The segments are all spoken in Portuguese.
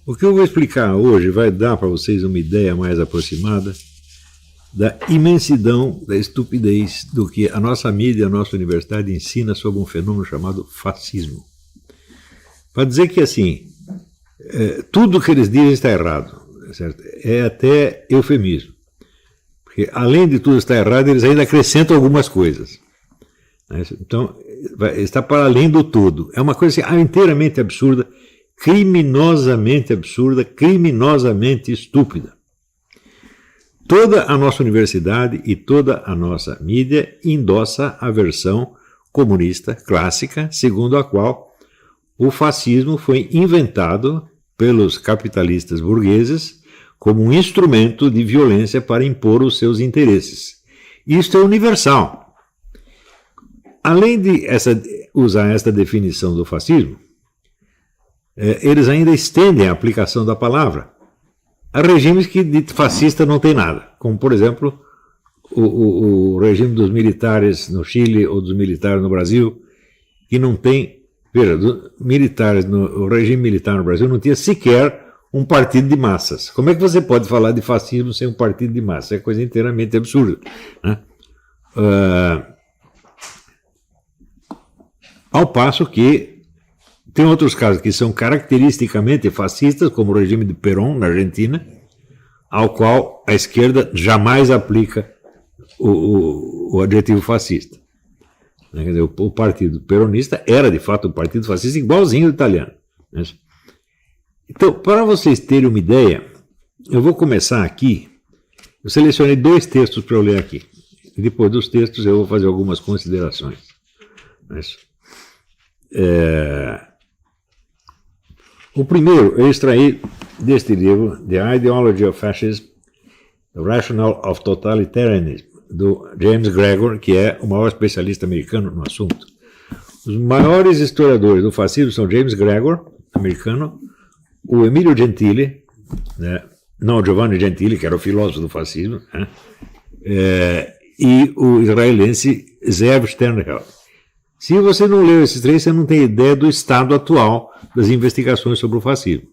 O que eu vou explicar hoje vai dar para vocês uma ideia mais aproximada da imensidão, da estupidez do que a nossa mídia, a nossa universidade ensina sobre um fenômeno chamado fascismo. Para dizer que, assim, tudo que eles dizem está errado, certo? É até eufemismo. Porque, além de tudo estar errado, eles ainda acrescentam algumas coisas. Então, está para além do todo. É uma coisa assim, inteiramente absurda, criminosamente estúpida. Toda a nossa universidade e toda a nossa mídia endossa a versão comunista clássica, segundo a qual o fascismo foi inventado pelos capitalistas burgueses como um instrumento de violência para impor os seus interesses. Isto é universal. Além de usar esta definição do fascismo, eles ainda estendem a aplicação da palavra a regimes que de fascista não tem nada, como, por exemplo, o regime dos militares no Chile ou dos militares no Brasil, que não tem, veja, o regime militar no Brasil não tinha sequer um partido de massas. Como é que você pode falar de fascismo sem um partido de massas? É coisa inteiramente absurda, né? Ao passo que tem outros casos que são caracteristicamente fascistas, como o regime de Perón, na Argentina, ao qual a esquerda jamais aplica o adjetivo fascista. Quer dizer, o partido peronista era, de fato, um partido fascista igualzinho ao italiano. Então, para vocês terem uma ideia, eu vou começar aqui. Eu selecionei 2 textos para eu ler aqui. E depois dos textos eu vou fazer algumas considerações. O primeiro eu extraí deste livro, The Ideology of Fascism, The Rationale of Totalitarianism, do James Gregor, que é o maior especialista americano no assunto. Os maiores historiadores do fascismo são James Gregor, americano, o Emilio Gentili, né, não Giovanni Gentili, que era o filósofo do fascismo, né, e o israelense Zeev Sternhell. Se você não leu esses 3, você não tem ideia do estado atual das investigações sobre o fascismo.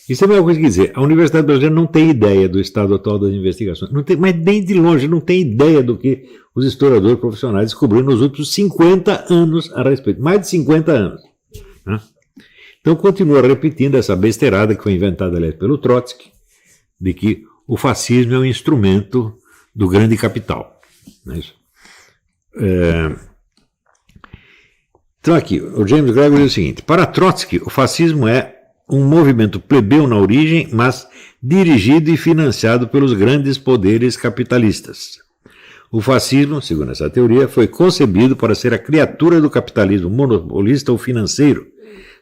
Isso é a mesma coisa que dizer, a Universidade Brasileira não tem ideia do estado atual das investigações, não tem, mas nem de longe não tem ideia do que os historiadores profissionais descobriram nos últimos 50 anos a respeito, mais de 50 anos. Né? Então continua repetindo essa besteirada que foi inventada, aliás, pelo Trotsky, de que o fascismo é um instrumento do grande capital. Não é isso? Então aqui, o James Gregor diz o seguinte: para Trotsky, o fascismo é um movimento plebeu na origem, mas dirigido e financiado pelos grandes poderes capitalistas. O fascismo, segundo essa teoria, foi concebido para ser a criatura do capitalismo monopolista ou financeiro.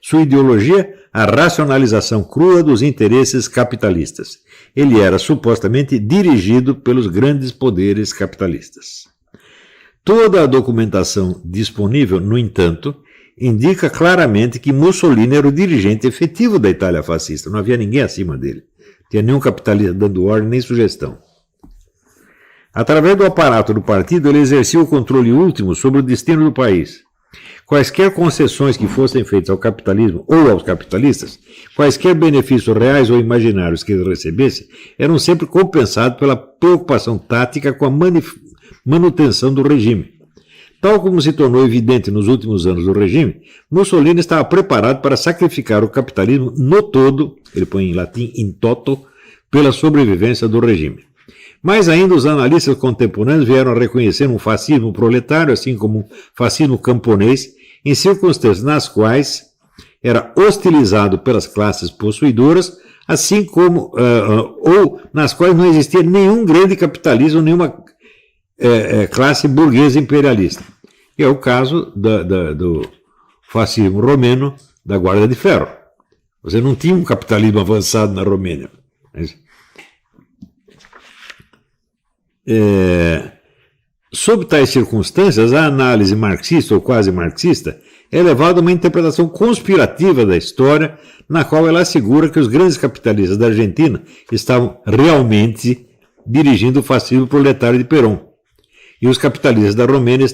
Sua ideologia, a racionalização crua dos interesses capitalistas. Ele era supostamente dirigido pelos grandes poderes capitalistas. Toda a documentação disponível, no entanto, indica claramente que Mussolini era o dirigente efetivo da Itália fascista. Não havia ninguém acima dele. Não tinha nenhum capitalista dando ordem nem sugestão. Através do aparato do partido, ele exercia o controle último sobre o destino do país. Quaisquer concessões que fossem feitas ao capitalismo ou aos capitalistas, quaisquer benefícios reais ou imaginários que eles recebessem, eram sempre compensados pela preocupação tática com a manutenção do regime. Tal como se tornou evidente nos últimos anos do regime, Mussolini estava preparado para sacrificar o capitalismo no todo, ele põe em latim in toto, pela sobrevivência do regime. Mas ainda os analistas contemporâneos vieram a reconhecer um fascismo proletário, assim como um fascismo camponês, em circunstâncias nas quais era hostilizado pelas classes possuidoras, assim como, ou nas quais não existia nenhum grande capitalismo, nenhuma classe burguesa imperialista. Que é o caso do fascismo romeno da Guarda de Ferro. Você não tinha um capitalismo avançado na Romênia. Sob tais circunstâncias, a análise marxista ou quase marxista é levada a uma interpretação conspirativa da história, na qual ela assegura que os grandes capitalistas da Argentina estavam realmente dirigindo o fascismo proletário de Perón. E os capitalistas da Romênia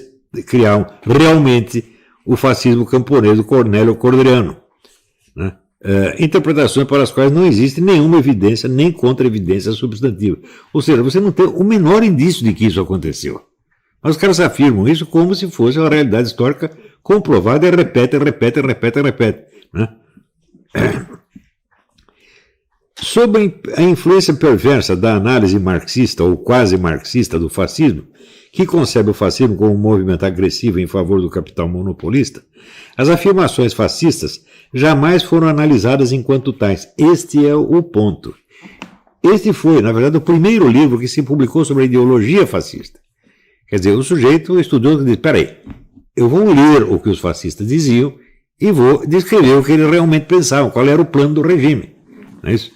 criaram realmente o fascismo camponês do Cornélio Corderiano, né? interpretações para as quais não existe nenhuma evidência, nem contra-evidência substantiva. Ou seja, você não tem o menor indício de que isso aconteceu. Mas os caras afirmam isso como se fosse uma realidade histórica comprovada e repete. Né? Sob a influência perversa da análise marxista ou quase marxista do fascismo, que concebe o fascismo como um movimento agressivo em favor do capital monopolista, as afirmações fascistas jamais foram analisadas enquanto tais. Este é o ponto. Este foi, na verdade, o primeiro livro que se publicou sobre a ideologia fascista. Quer dizer, o sujeito estudou e disse, peraí, eu vou ler o que os fascistas diziam e vou descrever o que eles realmente pensavam, qual era o plano do regime. Não é isso?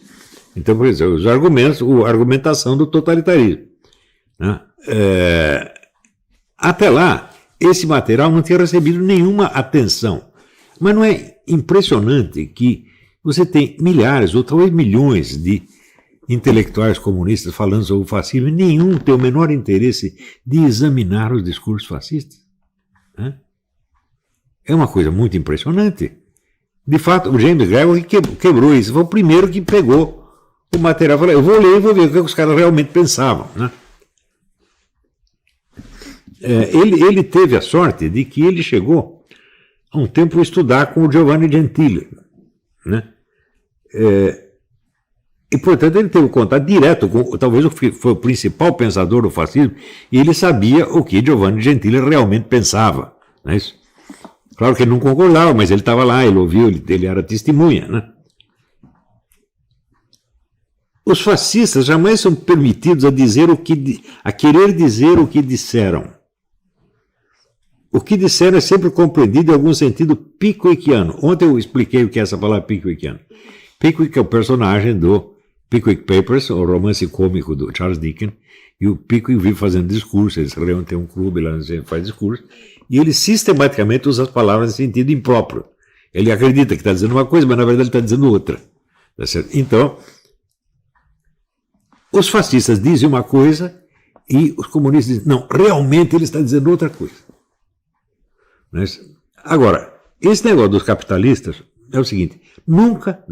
Então, por exemplo, os argumentos, a argumentação do totalitarismo. Né? Até lá, esse material não tinha recebido nenhuma atenção. Mas não é impressionante que você tem milhares ou talvez milhões de intelectuais comunistas falando sobre o fascismo e nenhum tem o menor interesse de examinar os discursos fascistas? Né? É uma coisa muito impressionante. De fato, o James Gregory quebrou isso. Foi o primeiro que pegou o material e falou, eu vou ler e vou ver o que os caras realmente pensavam. Né? Ele teve a sorte de que ele chegou há um tempo a estudar com o Giovanni Gentile. Né? E, portanto, ele teve contato direto com, talvez foi o principal pensador do fascismo, e ele sabia o que Giovanni Gentile realmente pensava. Não é isso? Claro que ele não concordava, mas ele estava lá, ele ouviu, ele era testemunha. Né? Os fascistas jamais são permitidos a querer dizer o que disseram. O que disseram é sempre compreendido em algum sentido pickwickiano. Ontem eu expliquei o que é essa palavra pickwickiano. Pickwick é o personagem do Pickwick Papers, o romance cômico do Charles Dickens, e o Pickwick vive fazendo discurso, eles tem um clube lá onde ele faz discurso, e ele sistematicamente usa as palavras em sentido impróprio. Ele acredita que está dizendo uma coisa, mas na verdade ele está dizendo outra. Tá certo? Então, os fascistas dizem uma coisa e os comunistas dizem, não, realmente ele está dizendo outra coisa. Agora, esse negócio dos capitalistas é o seguinte, nunca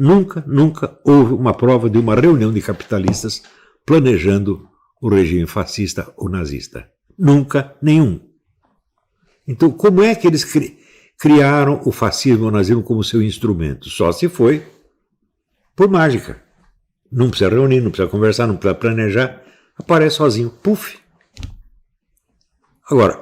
houve uma prova de uma reunião de capitalistas planejando o regime fascista ou nazista. Nunca, nenhum. Então, como é que eles criaram o fascismo ou o nazismo como seu instrumento? Só se foi por mágica. Não precisa reunir, não precisa conversar, não precisa planejar. Aparece sozinho. Puf! Agora,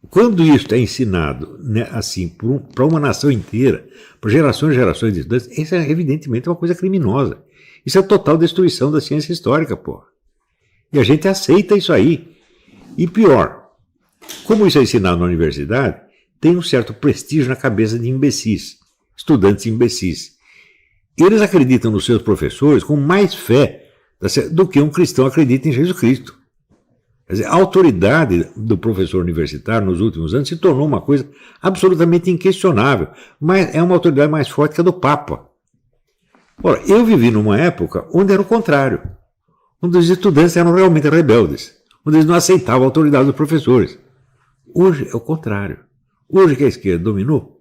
quando isso é ensinado, né, assim, para uma nação inteira, por gerações e gerações de estudantes, isso é evidentemente uma coisa criminosa. Isso é a total destruição da ciência histórica, pô. E a gente aceita isso aí. E pior, como isso é ensinado na universidade, tem um certo prestígio na cabeça de imbecis, estudantes imbecis. Eles acreditam nos seus professores com mais fé do que um cristão acredita em Jesus Cristo. Quer dizer, a autoridade do professor universitário nos últimos anos se tornou uma coisa absolutamente inquestionável, mas é uma autoridade mais forte que a do Papa. Ora, eu vivi numa época onde era o contrário, onde os estudantes eram realmente rebeldes, onde eles não aceitavam a autoridade dos professores. Hoje é o contrário. Hoje que a esquerda dominou,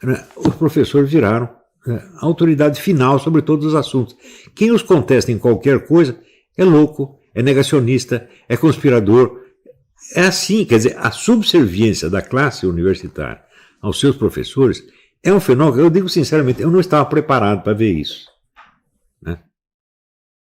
né, os professores viraram a autoridade final sobre todos os assuntos. Quem os contesta em qualquer coisa é louco, é negacionista, é conspirador. É assim, quer dizer, a subserviência da classe universitária aos seus professores é um fenômeno, eu digo sinceramente, eu não estava preparado para ver isso.